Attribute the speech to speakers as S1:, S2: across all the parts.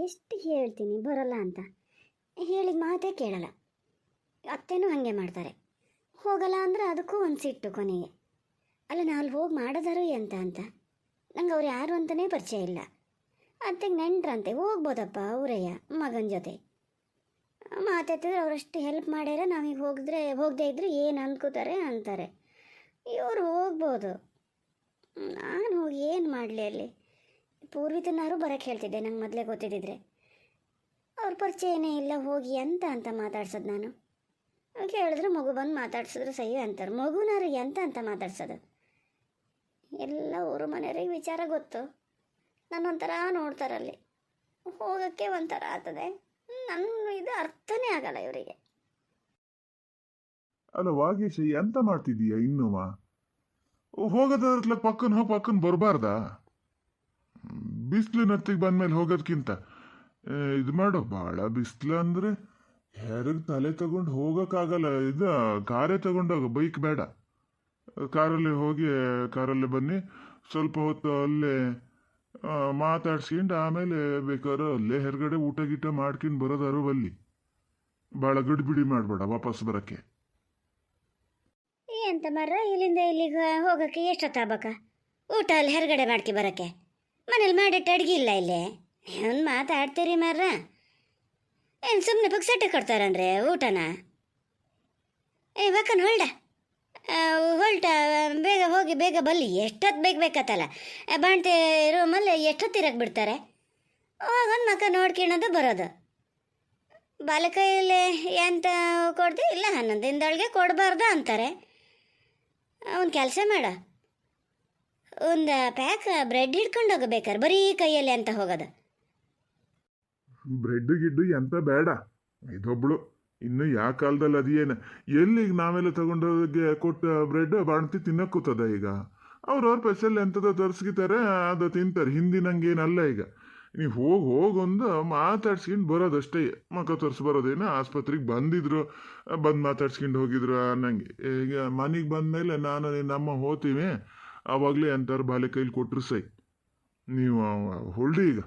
S1: ಎಷ್ಟು ಹೇಳ್ತೀನಿ ಬರೋಲ್ಲ ಅಂತ, ಹೇಳಿದ ಮಾತೇ ಕೇಳಲ್ಲ. ಅತ್ತೆನೂ ಹಾಗೆ ಮಾಡ್ತಾರೆ. ಹೋಗಲ್ಲ ಅಂದರೆ ಅದಕ್ಕೂ ಒಂದು ಸಿಟ್ಟು ಕೊನೆಗೆ. ಅಲ್ಲ, ನಾ ಅಲ್ಲಿ ಹೋಗಿ ಮಾಡೋದಾರು ಅಂತ ನಂಗೆ ಅವ್ರು ಯಾರು ಅಂತಲೇ ಪರಿಚಯ ಇಲ್ಲ. ಅತ್ತೆಗೆ ನೆಂಟ್ರಂತೆ, ಹೋಗ್ಬೋದಪ್ಪ ಅವರಯ್ಯ ಮಗನ ಜೊತೆ. ಮಾತಾಡ್ತಿದ್ರೆ ಅವರಷ್ಟು ಹೆಲ್ಪ್ ಮಾಡ್ಯಾರ, ನಾವೀಗ ಹೋಗದೇ ಇದ್ರೆ ಏನು ಅನ್ಕೋತಾರೆ ಅಂತಾರೆ. ಇವರು ಹೋಗ್ಬೋದು, ನಾನು ಹೋಗಿ ಏನು ಮಾಡಲಿ ಅಲ್ಲಿ? ಪೂರ್ವಿತನಾರು ಬರೋಕ್ಕೆ ಹೇಳ್ತಿದ್ದೆ ನಂಗೆ ಮೊದಲೇ ಗೊತ್ತಿದ್ದಿದ್ರೆ. ಅವ್ರ ಪರಿಚಯನೇ ಇಲ್ಲ, ಹೋಗಿ ಅಂತ ಮಾತಾಡ್ಸೋದು ನಾನು. ಕೇಳಿದ್ರೆ ಮಗು ಬಂದು ಮಾತಾಡ್ಸಿದ್ರೆ ಸಹಿ ಅಂತಾರೆ. ಮಗುನಾರು ಅಂತ ಮಾತಾಡ್ಸೋದು? ಎಲ್ಲ ಊರು ಮನೆಯವ್ರಿಗೆ ವಿಚಾರ ಗೊತ್ತು. ನನ್ನೊಂಥರ ನೋಡ್ತಾರಲ್ಲಿ, ಹೋಗೋಕ್ಕೆ ಒಂಥರ ಆಗ್ತದೆ. ನನ್ನ ಇದು ಅರ್ಥನೇ ಆಗಲ್ಲ ಇವರಿಗೆ.
S2: ಅಲ್ಲ ವಾಗೇಶ, ಎಂತ ಮಾಡ್ತಿದ್ದೀಯ ಇನ್ನುವ? ಹೋಗೋದ್ರ ಪಕ್ಕನ ಬರಬಾರ್ದಾ? ಬಿಸಿಲು ನತ್ತಿಗೆ ಬಂದ್ಮೇಲೆ ಹೋಗೋದ್ಕಿಂತ ಇದು ಮಾಡೋ. ಭಾಳ ಬಿಸಿಲು ಅಂದರೆ ಹೆರಗ್ ತಲೆ ತಗೊಂಡು ಹೋಗೋಕ್ಕಾಗಲ್ಲ. ಇದು ಕಾರೇ ತಗೊಂಡೋಗ, ಬೈಕ್ ಬೇಡ. ಕಾರಲ್ಲೇ ಬನ್ನಿ, ಸ್ವಲ್ಪ ಹೊತ್ತು ಅಲ್ಲೇ ಮಾತಾಡ್ಸ್ಕೊಂಡು ಆಮೇಲೆ ಬೇಕಾದ್ರೆ ಅಲ್ಲೇ ಹೊರಗಡೆ ಊಟ ಗೀಟ ಮಾಡ್ಕೊಂಡು ಬರೋದಾರು ಬಲ್ಲಿ. ಭಾಳ ಗಡಿಬಿಡಿ ಮಾಡಬೇಡ ವಾಪಸ್ ಬರೋಕ್ಕೆ.
S1: ಎಂತ ಮರ, ಇಲ್ಲಿಂದ ಇಲ್ಲಿಗೆ ಹೋಗೋಕ್ಕೆ ಎಷ್ಟೊತ್ತಾಗಬೇಕ? ಊಟ ಅಲ್ಲಿ ಹೊರಗಡೆ ಮಾಡ್ಕೊ ಬರೋಕ್ಕೆ ಮನೇಲಿ ಮಾಡಿಟ್ಟು ಅಡುಗೆ ಇಲ್ಲ ಇಲ್ಲೇ. ಒಂದು ಮಾತಾಡ್ತೀರಿ ಮರ, ಏನು ಸುಮ್ಮನೆ ಪುಕ್ಸಟ್ಟೆ ಕೊಡ್ತಾರನ್ರಿ ಊಟನ? ಬಕ್ಕನ್ ಹೊಲ್ಟ ಬೇಗ ಹೋಗಿ ಬೇಗ ಬಲ್ಲಿ. ಎಷ್ಟೊತ್ತು ಬೇಕತ್ತಲ್ಲ, ಬಾಣ್ತಿ ರೂಮಲ್ಲಿ ಎಷ್ಟೊತ್ತಿರಕ್ಕೆ ಬಿಡ್ತಾರೆ? ಹೋಗೊಂದು ಮಕ್ಕ ನೋಡ್ಕೊಳ್ಳೋದು ಬರೋದು. ಬಾಲಕೈಯಲ್ಲಿ ಎಂತ ಕೊಡ್ತೀವಿ ಇಲ್ಲ 11 ದಿನದೊಳಗೆ ಕೊಡಬಾರ್ದು ಅಂತಾರೆ. ಒಂದು ಕೆಲಸ ಮಾಡ, ಒಂದು ಪ್ಯಾಕ್ ಬ್ರೆಡ್ ಹಿಡ್ಕೊಂಡು ಹೋಗಬೇಕಾರೆ, ಬರೀ ಕೈಯಲ್ಲಿ ಅಂತ ಹೋಗೋದು.
S2: ಬ್ರೆಡ್ ಗಿಡ್ಡು ಎಂತ ಬೇಡ. ಇದೊಬ್ಳು ಇನ್ನು ಯಾವ ಕಾಲದಲ್ಲಿ ಅದೇನು ಎಲ್ಲಿಗೆ ನಾವೆಲ್ಲ ತಗೊಂಡೋಗಿ ಕೊಟ್ಟ ಬ್ರೆಡ್ ಬಾಣ್ತಿ ತಿನ್ನಕ್ಕೂತದ? ಈಗ ಅವ್ರವ್ರ ಸ್ಪೆಷಲ್ ಎಂಥದ್ದು ತರಿಸ್ಗಿತಾರೆ, ಅದು ತಿಂತಾರೆ. ಹಿಂದಿನಂಗೇನಲ್ಲ ಈಗ. ನೀವು ಹೋಗೊಂದು ಮಾತಾಡ್ಸ್ಕೊಂಡು ಬರೋದಷ್ಟೇ. ಮಕ್ಕ ತೋರಿಸಿ ಬರೋದೇನು? ಆಸ್ಪತ್ರೆಗೆ ಬಂದಿದ್ರು, ಬಂದು ಮಾತಾಡ್ಸ್ಕೊಂಡು ಹೋಗಿದ್ರು ಅನ್ನಂಗೆ. ಈಗ ಮನೆಗೆ ಬಂದಮೇಲೆ ನಾನು ನಮ್ಮ ಹೋತೀವಿ, ಆವಾಗಲೇ ಅಂತಾರೆ ಬಾಲೆ ಕೈಲಿ ಕೊಟ್ಟರು ಸೈ. ನೀವು ಹೊಲ್ಡಿ ಈಗ.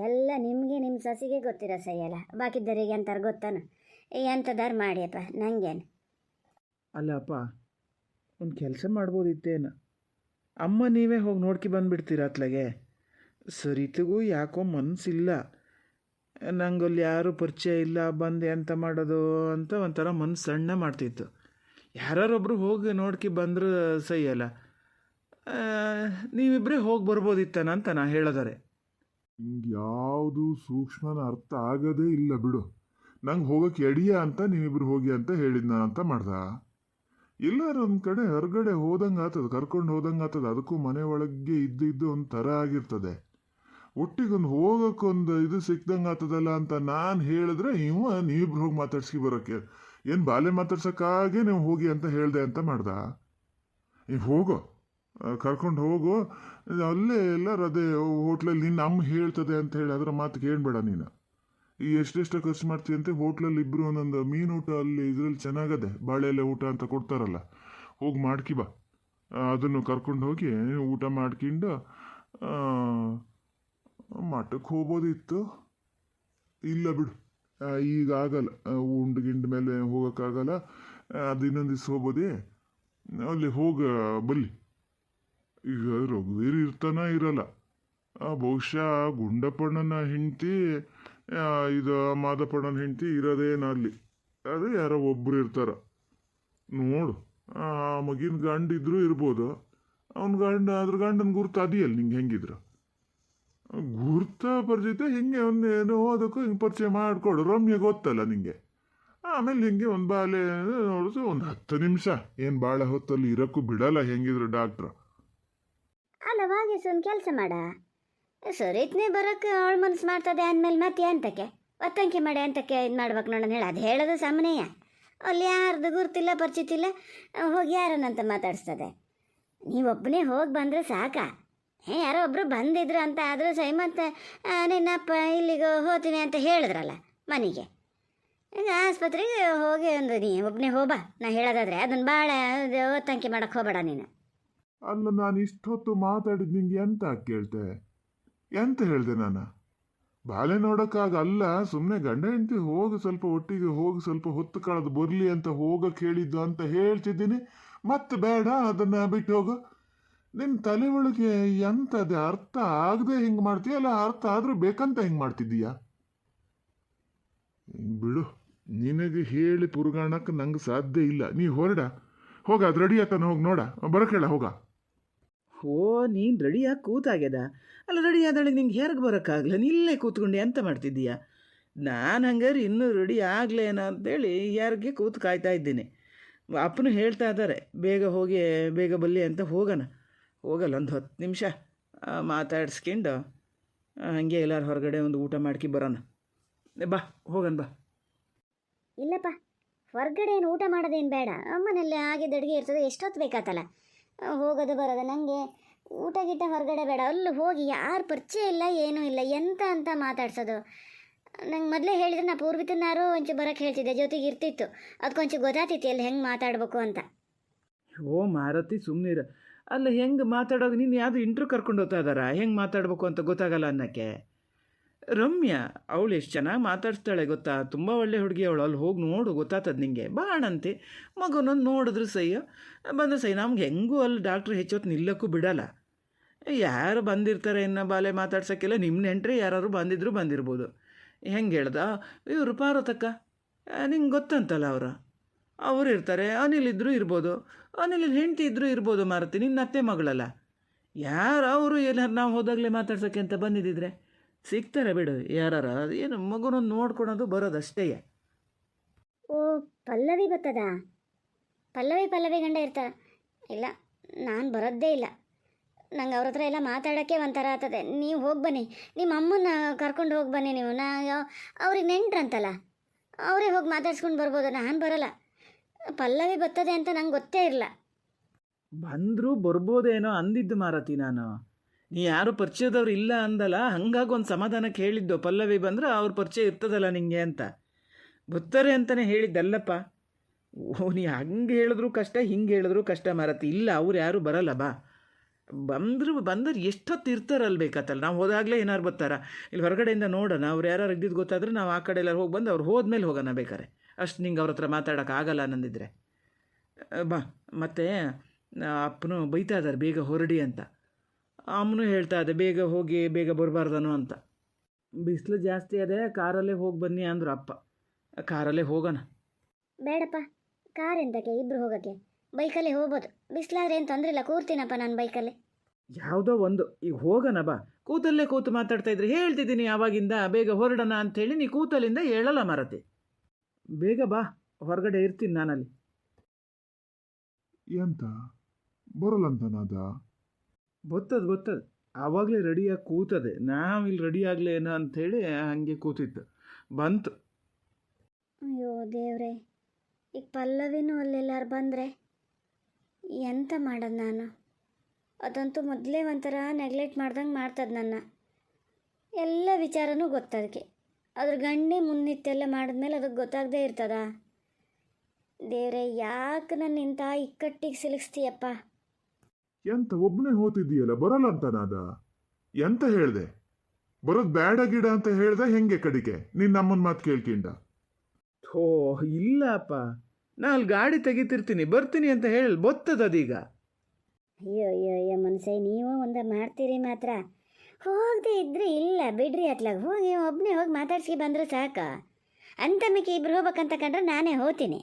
S1: ಎಲ್ಲ ನಿಮಗೆ ನಿಮ್ಮ ಸಸಿಗೆ ಗೊತ್ತಿರೋ ಸೈಯಲ್ಲ, ಬಾಕಿದ್ದರಿಗೆ ಅಂತಾರೆ ಗೊತ್ತಾನು? ಎಂಥದಾರು ಮಾಡಿಯಪ್ಪ, ನಂಗೇನು.
S3: ಅಲ್ಲ ಅಪ್ಪ, ಒಂದು ಕೆಲಸ ಮಾಡ್ಬೋದಿತ್ತೇನು? ಅಮ್ಮ ನೀವೇ ಹೋಗಿ ನೋಡ್ಕೊ ಬಂದುಬಿಡ್ತೀರ ಅತ್ಲಾಗೆ. ಸರಿತಿಗೂ ಯಾಕೋ ಮನಸ್ಸಿಲ್ಲ. ನಂಗಲ್ಲಿ ಯಾರೂ ಪರಿಚಯ ಇಲ್ಲ, ಬಂದು ಎಂತ ಮಾಡೋದು ಅಂತ ಒಂಥರ ಮನಸ್ಸು ಸಣ್ಣ ಮಾಡ್ತಿತ್ತು. ಯಾರೊಬ್ಬರು ಹೋಗಿ ನೋಡ್ಕೊ ಬಂದ್ರೆ ಸೈಯಲ್ಲ. ನೀವಿಬ್ಬರೇ ಹೋಗಿ ಬರ್ಬೋದಿತ್ತಾನ ಅಂತ ನಾ ಹೇಳೋದಾರೆ.
S2: ಹಿಂಗೆ ಯಾವುದು ಸೂಕ್ಷ್ಮನ ಅರ್ಥ ಆಗೋದೇ ಇಲ್ಲ ಬಿಡು. ನಂಗೆ ಹೋಗೋಕ್ಕೆ ಎಡಿಯ ಅಂತ ನೀವಿಬ್ರು ಹೋಗಿ ಅಂತ ಹೇಳಿದ್ ನಾನಂತ ಮಾಡ್ದ. ಎಲ್ಲರೂ ಒಂದು ಕಡೆ ಹೊರಗಡೆ ಹೋದಂಗೆ ಆತದ, ಕರ್ಕೊಂಡು ಹೋದಂಗೆ ಆತದ. ಅದಕ್ಕೂ ಮನೆ ಒಳಗೆ ಇದ್ದು ಒಂದು ಥರ ಆಗಿರ್ತದೆ. ಒಟ್ಟಿಗೊಂದು ಹೋಗೋಕ್ಕೊಂದು ಇದು ಸಿಕ್ದಂಗೆ ಆತದಲ್ಲ ಅಂತ ನಾನು ಹೇಳಿದ್ರೆ ನೀವಿಬ್ರು ಹೋಗಿ ಮಾತಾಡ್ಸ್ಕಿ ಬರೋಕ್ಕೆ ಏನು ಬಾಲ್ಯ ಮಾತಾಡ್ಸೋಕ್ಕಾಗೆ ನೀವು ಹೋಗಿ ಅಂತ ಹೇಳಿದೆ ಅಂತ ಮಾಡ್ದ. ಈಗ ಹೋಗೋ, ಕರ್ಕೊಂಡು ಹೋಗು. ಅಲ್ಲೇ ಎಲ್ಲರೂ ಅದೇ ಹೋಟ್ಲಲ್ಲಿ ನಿನ್ನ ಅಮ್ಮ ಹೇಳ್ತದೆ ಅಂತ ಹೇಳಿ ಅದರ ಮಾತು ಕೇಳಬೇಡ ನೀನು. ಈ ಎಷ್ಟೆಷ್ಟು ಖರ್ಚು ಮಾಡ್ತೀವಿ ಅಂತ ಹೋಟ್ಲಲ್ಲಿ ಇಬ್ಬರು ಒಂದೊಂದು ಮೀನು ಊಟ ಅಲ್ಲಿ ಇದರಲ್ಲಿ ಚೆನ್ನಾಗದೆ, ಬಾಳೆಲೆ ಊಟ ಅಂತ ಕೊಡ್ತಾರಲ್ಲ, ಹೋಗಿ ಮಾಡ್ಕಿ ಬಾ. ಅದನ್ನು ಕರ್ಕೊಂಡು ಹೋಗಿ ಊಟ ಮಾಡ್ಕೊಂಡು ಮಠಕ್ಕೆ ಹೋಗ್ಬೋದಿತ್ತು. ಇಲ್ಲ ಬಿಡು, ಈಗ ಆಗಲ್ಲ. ಉಂಡು ಗಿಂಡ ಮೇಲೆ ಹೋಗೋಕ್ಕಾಗಲ್ಲ. ಅದು ಇನ್ನೊಂದು ದಿವ್ಸ ಹೋಗ್ಬೋದೇ, ಅಲ್ಲಿ ಹೋಗ ಬಲ್ಲಿ. ಈಗ ರಘುವೀರ್ ಇರ್ತಾನ ಇರಲ್ಲ, ಬಹುಶಃ ಗುಂಡಪ್ಪಣ್ಣನ ಹೆಂಡತಿ ಇದು ಮಾದಪ್ಪಣ್ಣನ ಹೆಂಡತಿ ಇರೋದೇನ ಅಲ್ಲಿ. ಅದು ಯಾರೋ ಒಬ್ಬರು ಇರ್ತಾರ ನೋಡು. ಆ ಮಗಿನ ಗಂಡ ಇದ್ರೂ ಇರ್ಬೋದು. ಅದ್ರ ಗಂಡನ ಗುರ್ತು ಅದೆಯಲ್ಲ ನಿಂಗೆ. ಹೆಂಗಿದ್ರು ಗುರ್ತ ಪರಿಚಿತ ಹಿಂಗೆ ಒಂದೇನು ಅದಕ್ಕೂ ಹಿಂಗೆ ಪರಿಚಯ ಮಾಡಿಕೊಡು. ರಮ್ಯ ಗೊತ್ತಲ್ಲ ನಿಂಗೆ. ಆಮೇಲೆ ಹಿಂಗೆ ಒಂದು ಬಾಲೆ ನೋಡಿಸು, ಒಂದು 10 ನಿಮಿಷ, ಏನು ಭಾಳ ಹೊತ್ತಲ್ಲಿ ಇರೋಕ್ಕೂ ಬಿಡಲ್ಲ ಹೆಂಗಿದ್ರು ಡಾಕ್ಟ್ರು.
S1: ಅಲ್ಲ ವಾಗೇಶ್, ಒಂದು ಕೆಲಸ ಮಾಡ, ಸರಿತ್ನೇ ಬರೋಕ್ಕೆ ಅವಳು ಮನಸ್ಸು ಮಾಡ್ತದೆ ಅಂದಮೇಲೆ ಮತ್ತೆ ಅಂತಕ್ಕೆ ಒತ್ತಂಕೆ ಮಾಡಿ ಅಂತಕ್ಕೆ ಇದು ಮಾಡ್ಬೇಕು ನೋಡೋಣ ಹೇಳಿ. ಅದು ಹೇಳೋದು ಸಾಮಾನ್ಯ. ಅಲ್ಲಿ ಯಾರ್ದು ಗುರ್ತಿಲ್ಲ ಪರಿಚಿತ ಇಲ್ಲ, ಹೋಗಿ ಯಾರನ್ನಂತ ಮಾತಾಡಿಸ್ತದೆ. ನೀವೊಬ್ಬನೇ ಹೋಗಿ ಬಂದರೆ ಸಾಕಾ? ಯಾರೋ ಒಬ್ಬರು ಬಂದಿದ್ರು ಅಂತ ಆದರೂ ಸೈ, ಮತ್ತು ನಿನ್ನಪ್ಪ ಇಲ್ಲಿಗೆ ಹೋಗ್ತೀನಿ ಅಂತ ಹೇಳಿದ್ರಲ್ಲ ಮನೆಗೆ. ಈಗ ಆಸ್ಪತ್ರೆಗೆ ಹೋಗಿ ಒಂದು ನೀ ಒಬ್ಬನೇ ಹೋಗ್ಬಾ. ನಾ ಹೇಳೋದಾದ್ರೆ ಅದನ್ನು ಭಾಳ ಒತ್ತಂಕೆ ಮಾಡೋಕ್ಕೆ ಹೋಗಬೇಡ ನೀನು.
S2: ಅಲ್ಲ, ನಾನು ಇಷ್ಟೊತ್ತು ಮಾತಾಡಿದ್ ನಿಂಗೆ ಎಂತ ಕೇಳ್ತೆ? ಎಂತ ಹೇಳಿದೆ ನಾನು? ಬಾಲೆ ನೋಡಕ್ಕಾಗಲ್ಲ, ಸುಮ್ಮನೆ ಗಂಡ ಹೆಂಡತಿ ಹೋಗಿ ಸ್ವಲ್ಪ ಒಟ್ಟಿಗೆ ಹೋಗಿ ಸ್ವಲ್ಪ ಹೊತ್ತು ಕಳೆದು ಬರ್ಲಿ ಅಂತ ಹೋಗಕ್ಕೆ ಹೇಳಿದ್ದು ಅಂತ ಹೇಳ್ತಿದ್ದೀನಿ. ಮತ್ತೆ ಬೇಡ ಅದನ್ನ ಬಿಟ್ಟು ಹೋಗು. ನಿನ್ನ ತಲೆ ಒಳಗೆ ಎಂತದೆ ಅರ್ಥ ಆಗದೆ ಹಿಂಗೆ ಮಾಡ್ತೀಯ, ಅಲ್ಲ ಅರ್ಥ ಆದ್ರೂ ಬೇಕಂತ ಹಿಂಗೆ ಮಾಡ್ತಿದ್ದೀಯಾ? ಬಿಡು, ನಿನಗೆ ಹೇಳಿ ಪುರುಗಾಣಕ್ಕೆ ನಂಗೆ ಸಾಧ್ಯ ಇಲ್ಲ. ನೀ ಹೊರಡ, ಹೋಗ, ಅದು ರೆಡಿ ಆತಾನ, ಹೋಗಿ ನೋಡ, ಬರಕೇಳ ಹೋಗ.
S3: ಓ, ನೀನು ರೆಡಿಯಾಗಿ ಕೂತಾಗ್ಯದ. ಅಲ್ಲ, ರೆಡಿ ಆದಳಿಗೆ ನಿಂಗೆ ಹೇಗೆ ಬರೋಕ್ಕಾಗಲ್ಲ? ನಿಲ್ಲೇ ಕೂತ್ಕೊಂಡು ಎಂತ ಮಾಡ್ತಿದ್ದೀಯಾ? ನಾನು ಹಂಗಾರೆ ಇನ್ನೂ ರೆಡಿ ಆಗಲೇನ ಅಂತೇಳಿ ಯಾರಿಗೆ ಕೂತು ಕಾಯ್ತಾ ಇದ್ದೀನಿ. ಅಪ್ಪನು ಹೇಳ್ತಾ ಇದ್ದಾರೆ ಬೇಗ ಹೋಗಿ ಬೇಗ ಬಲ್ಲಿ ಅಂತ. ಹೋಗಲ್ಲ ಒಂದು 10 ನಿಮಿಷ ಮಾತಾಡ್ಸ್ಕೊಂಡು ಹಾಗೆ ಎಲ್ಲರೂ ಹೊರಗಡೆ ಒಂದು ಊಟ ಮಾಡ್ಕಿ ಬರೋಣ. ಬಾ, ಹೋಗೋಣ ಬಾ.
S1: ಇಲ್ಲಪ್ಪ, ಹೊರಗಡೆ ಏನು ಊಟ ಮಾಡೋದೇನು ಬೇಡ. ಮನೆಯಲ್ಲಿ ಆಗಿದ್ದ ಅಡುಗೆ ಇರ್ತದೆ, ಎಷ್ಟೊತ್ತು ಬೇಕಾತಲ್ಲ ಹೋಗೋದು ಬರೋದು. ನನಗೆ ಊಟ ಗೀಟ ಹೊರಗಡೆ ಬೇಡ. ಅಲ್ಲಿ ಹೋಗಿ ಯಾರು ಪರಿಚಯ ಇಲ್ಲ, ಏನೂ ಇಲ್ಲ, ಎಂತ ಅಂತ ಮಾತಾಡ್ಸೋದು. ನಂಗೆ ಮೊದಲೇ ಹೇಳಿದ್ರೆ ನಾ ಪೂರ್ವಿತನಾರು ಒಂಚೂರು ಬರೋಕ್ಕೆ ಹೇಳ್ತಿದ್ದೆ, ಜೊತೆಗೆ ಇರ್ತಿತ್ತು, ಅದಕ್ಕೊಂಚೂರು ಗೊತ್ತಾಗ್ತಿತ್ತು ಅಲ್ಲಿ ಹೆಂಗೆ ಮಾತಾಡಬೇಕು ಅಂತ.
S3: ಓ ಮಾರತಿ, ಸುಮ್ಮನಿರ. ಅಲ್ಲ, ಹೆಂಗೆ ಮಾತಾಡೋದು? ನೀನು ಯಾವುದು ಇಂಟ್ರ್ಯೂ ಕರ್ಕೊಂಡು ಹೋಗ್ತಾ ಇದ್ದಾರಾ? ಹೆಂಗೆ ಮಾತಾಡಬೇಕು ಅಂತ ಗೊತ್ತಾಗಲ್ಲ ಅನ್ನೋಕ್ಕೆ. ರಮ್ಯಾ ಅವಳು ಎಷ್ಟು ಚೆನ್ನಾಗಿ ಮಾತಾಡ್ಸ್ತಾಳೆ ಗೊತ್ತಾ? ತುಂಬ ಒಳ್ಳೆ ಹುಡುಗಿ ಅವಳು. ಅಲ್ಲಿ ಹೋಗಿ ನೋಡು, ಗೊತ್ತಾಗ್ತದೆ ನಿಂಗೆ. ಬಾಣಂತೆ ಮಗುನೊಂದು ನೋಡಿದ್ರು ಸಹ್ಯ ಬಂದರೆ ಸಹಿ. ನಮ್ಗೆ ಹೆಂಗೂ ಅಲ್ಲಿ ಡಾಕ್ಟ್ರ್ ಹೆಚ್ಚೊತ್ತು ನಿಲ್ಲಕ್ಕೂ ಬಿಡಲ್ಲ. ಯಾರು ಬಂದಿರ್ತಾರೆ ಇನ್ನು ಬಾಲೆ ಮಾತಾಡ್ಸೋಕ್ಕೆಲ್ಲ. ನಿಮ್ಮ ನೆಂಟ್ರೆ ಯಾರು ಬಂದಿರ್ಬೋದು. ಹೆಂಗೆ ಹೇಳ್ದ ಇವರು ಪಾರ್ವತಕ್ಕ, ನಿಂಗೆ ಗೊತ್ತಂತಲ್ಲ ಅವರು ಇರ್ತಾರೆ. ಅನಿಲ್ ಇದ್ದರೂ ಇರ್ಬೋದು, ಅನಿಲ್ ಹೆಂಡತಿ ಇದ್ದರೂ ಇರ್ಬೋದು. ಮಾರತಿ ನಿನ್ನ ಅತ್ತೆ ಮಗಳಲ್ಲ. ಯಾರು ಅವರು ಏನಾರು ನಾವು ಹೋದಾಗಲೇ ಮಾತಾಡ್ಸೋಕ್ಕೆ ಅಂತ ಬಂದಿದ್ದಿದ್ರೆ ಸಿಗ್ತಾರೆ ಬಿಡು ಯಾರಾರ. ಏನು ಮಗುನೊಂದು ನೋಡ್ಕೊಳೋದು ಬರೋದಷ್ಟೇ.
S1: ಓ, ಪಲ್ಲವಿ ಬರ್ತದ? ಪಲ್ಲವಿ ಗಂಡ ಇರ್ತಾರ? ಇಲ್ಲ, ನಾನು ಬರೋದೇ ಇಲ್ಲ. ನಂಗೆ ಅವ್ರ ಹತ್ರ ಎಲ್ಲ ಮಾತಾಡೋಕ್ಕೆ ಒಂಥರ ಆಗ್ತದೆ. ನೀವು ಹೋಗಿ ಬನ್ನಿ, ನಿಮ್ಮ ಅಮ್ಮನ ಕರ್ಕೊಂಡು ಹೋಗಿ ಬನ್ನಿ ನೀವು. ಅವ್ರಿಗೆ ನೆಂಟ್ರಂತಲ್ಲ, ಅವರೇ ಹೋಗಿ ಮಾತಾಡ್ಸ್ಕೊಂಡು ಬರ್ಬೋದು. ನಾನು ಬರೋಲ್ಲ. ಪಲ್ಲವಿ ಬರ್ತದೆ ಅಂತ ನಂಗೆ ಗೊತ್ತೇ ಇರಲ್ಲ.
S3: ಬಂದರೂ ಬರ್ಬೋದೇನೋ ಅಂದಿದ್ದು ಮಾರತಿ ನಾನು. ನೀ ಯಾರು ಪರಿಚಯದವ್ರು ಇಲ್ಲ ಅಂದಲ್ಲ, ಹಂಗಾಗಿ ಒಂದು ಸಮಾಧಾನಕ್ಕೆ ಹೇಳಿದ್ದು. ಪಲ್ಲವಿ ಬಂದ್ರೆ ಅವ್ರ ಪರಿಚಯ ಇರ್ತದಲ್ಲ ನಿಂಗೆ ಅಂತ. ಬರ್ತಾರೆ ಅಂತಲೇ ಹೇಳಿದ್ದಲ್ಲಪ್ಪ. ಓ, ನೀ ಹಂಗೆ ಹೇಳಿದ್ರು ಕಷ್ಟ, ಹಿಂಗೆ ಹೇಳಿದ್ರು ಕಷ್ಟ ಮಾರತಿ. ಇಲ್ಲ, ಅವ್ರು ಯಾರು ಬರಲ್ಲ. ಬಾ, ಬಂದ್ರೆ ಎಷ್ಟೊತ್ತು ಇರ್ತಾರಲ್ಲ ಬೇಕಾತಲ್ಲ. ನಾವು ಹೋದಾಗಲೇ ಏನಾರು ಬರ್ತಾರ? ಇಲ್ಲಿ ಹೊರಗಡೆಯಿಂದ ನೋಡೋಣ. ಅವ್ರು ಯಾರು ಇದ್ದಿದ್ದು ಗೊತ್ತಾದ್ರೆ ನಾವು ಆ ಕಡೆ ಎಲ್ಲರೂ ಹೋಗಿ ಬಂದು ಅವ್ರು ಹೋದ್ಮೇಲೆ ಹೋಗೋಣ ಬೇಕಾರೆ. ಅಷ್ಟು ನಿಂಗೆ ಅವ್ರ ಹತ್ರ ಮಾತಾಡೋಕ್ಕಾಗಲ್ಲ ಅನ್ನಂದಿದ್ರೆ ಬಾ. ಮತ್ತು ಅಪ್ಪನು ಬೈತಾ ಇದ್ದಾರೆ ಬೇಗ ಹೊರಡಿ ಅಂತ. ಅಮ್ಮನೂ ಹೇಳ್ತಾ ಇದೆ ಬೇಗ ಹೋಗಿ ಬೇಗ ಬರಬಾರ್ದನೋ ಅಂತ. ಬಿಸಿಲು ಜಾಸ್ತಿ ಅದೇ, ಕಾರಲ್ಲೇ ಹೋಗಿ ಬನ್ನಿ ಅಂದರು ಅಪ್ಪ. ಕಾರಲ್ಲೇ ಹೋಗೋಣ.
S1: ಬೇಡಪ್ಪ, ಕಾರ್ ಎಂತಕ್ಕೆ, ಇಬ್ಬರು ಹೋಗೋಕ್ಕೆ. ಬೈಕಲ್ಲೇ ಹೋಗ್ಬೋದು. ಬಿಸಿಲಾದ್ರೆ ಏನು ತೊಂದರೆ ಇಲ್ಲ, ಕೂರ್ತೀನಪ್ಪ ನಾನು ಬೈಕಲ್ಲಿ.
S3: ಯಾವುದೋ ಒಂದು, ಈಗ ಹೋಗೋಣ ಬಾ. ಕೂತಲ್ಲೇ ಕೂತು ಮಾತಾಡ್ತಾ ಇದ್ರೆ ಹೇಳ್ತಿದ್ದೀನಿ ಆವಾಗಿಂದ ಬೇಗ ಹೊರಡೋಣ ಅಂಥೇಳಿ. ನೀ ಕೂತಲ್ಲಿಂದ ಹೇಳಲ್ಲ ಮಾರತಿ. ಬೇಗ ಬಾ, ಹೊರಗಡೆ ಇರ್ತೀನಿ ನಾನಲ್ಲಿ.
S2: ಎಂತ ಬರಲ್ಲಂತ ನಾದ?
S3: ಗೊತ್ತದು ಆವಾಗಲೇ ರೆಡಿಯಾಗಿ ಕೂತದೆ. ನಾವಿಲ್ಲಿ ರೆಡಿ ಆಗಲೇನೋ ಅಂಥೇಳಿ ಹಾಗೆ ಕೂತಿತ್ತು, ಬಂತು.
S1: ಅಯ್ಯೋ ದೇವ್ರೆ, ಈಗ ಪಲ್ಲವಿನೂ ಅಲ್ಲೆಲ್ಲಾರು ಬಂದರೆ ಎಂತ ಮಾಡೋದು ನಾನು? ಅದಂತೂ ಮೊದಲೇ ಒಂಥರ ನೆಗ್ಲೆಕ್ಟ್ ಮಾಡ್ದಂಗೆ ಮಾಡ್ತದೆ ನನ್ನ. ಎಲ್ಲ ವಿಚಾರನೂ ಗೊತ್ತದಕ್ಕೆ. ಅದ್ರ ಗಂಡೆ ಮುನ್ನಿತ್ತೆಲ್ಲ ಮಾಡಿದ್ಮೇಲೆ ಅದಕ್ಕೆ ಗೊತ್ತಾಗದೇ ಇರ್ತದ? ದೇವ್ರೆ, ಯಾಕೆ ನನ್ನ ಇಂಥ ಇಕ್ಕಟ್ಟಿಗೆ ಸಿಲುಕಿಸ್ತೀಯಪ್ಪ?
S2: ಎಂತ ಒಬ್ಬನೇ ಹೋತಿದ್ದೀಯಲ್ಲ, ಬರಲ್ಲ ಅಂತ ನಾದ? ಎಂತ ಹೇಳ್ದೆ? ಬರೋದು ಬೇಡ ಗಿಡ ಅಂತ ಹೇಳ್ದೆ ಹೆಂಗೆ ಕಡಿಕೆ? ನಿನ್ನ ನಮ್ಮನ ಮಾತು ಕೇಳ್ಕಿಂಡ?
S3: ಥೋ, ಇಲ್ಲಪ್ಪ, ನಾ ಅಲ್ಲಿ ಗಾಡಿ ತೆಗಿತಿರ್ತೀನಿ, ಬರ್ತೀನಿ ಅಂತ ಹೇಳಿ ಬೊತ್ತದೀಗ.
S1: ಅಯ್ಯೋ ಮನಸ್ಸೇ, ನೀವು ಒಂದು ಮಾಡ್ತೀರಿ ಮಾತ್ರ. ಹೋಗದೆ ಇದ್ರೆ ಇಲ್ಲ ಬಿಡ್ರಿ, ಅತ್ಲಾಗ ಹೋಗಿ ಒಬ್ಬನೇ ಹೋಗಿ ಮಾತಾಡ್ಸಿ ಬಂದರೆ ಸಾಕ. ಅಂತ ಮಿಕ್ಕಿ ಇಬ್ರು ಹೋಗ್ಬೇಕಂತ ಕಂಡ್ರೆ ನಾನೇ ಹೋಗ್ತೀನಿ.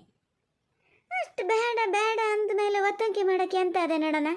S1: ಅಷ್ಟು ಬೇಡ ಅಂದಮೇಲೆ ಒತ್ತಂಕಿ ಮಾಡೋಕ್ಕೆ ಅಂತ ಅದೇ ನೋಡೋಣ.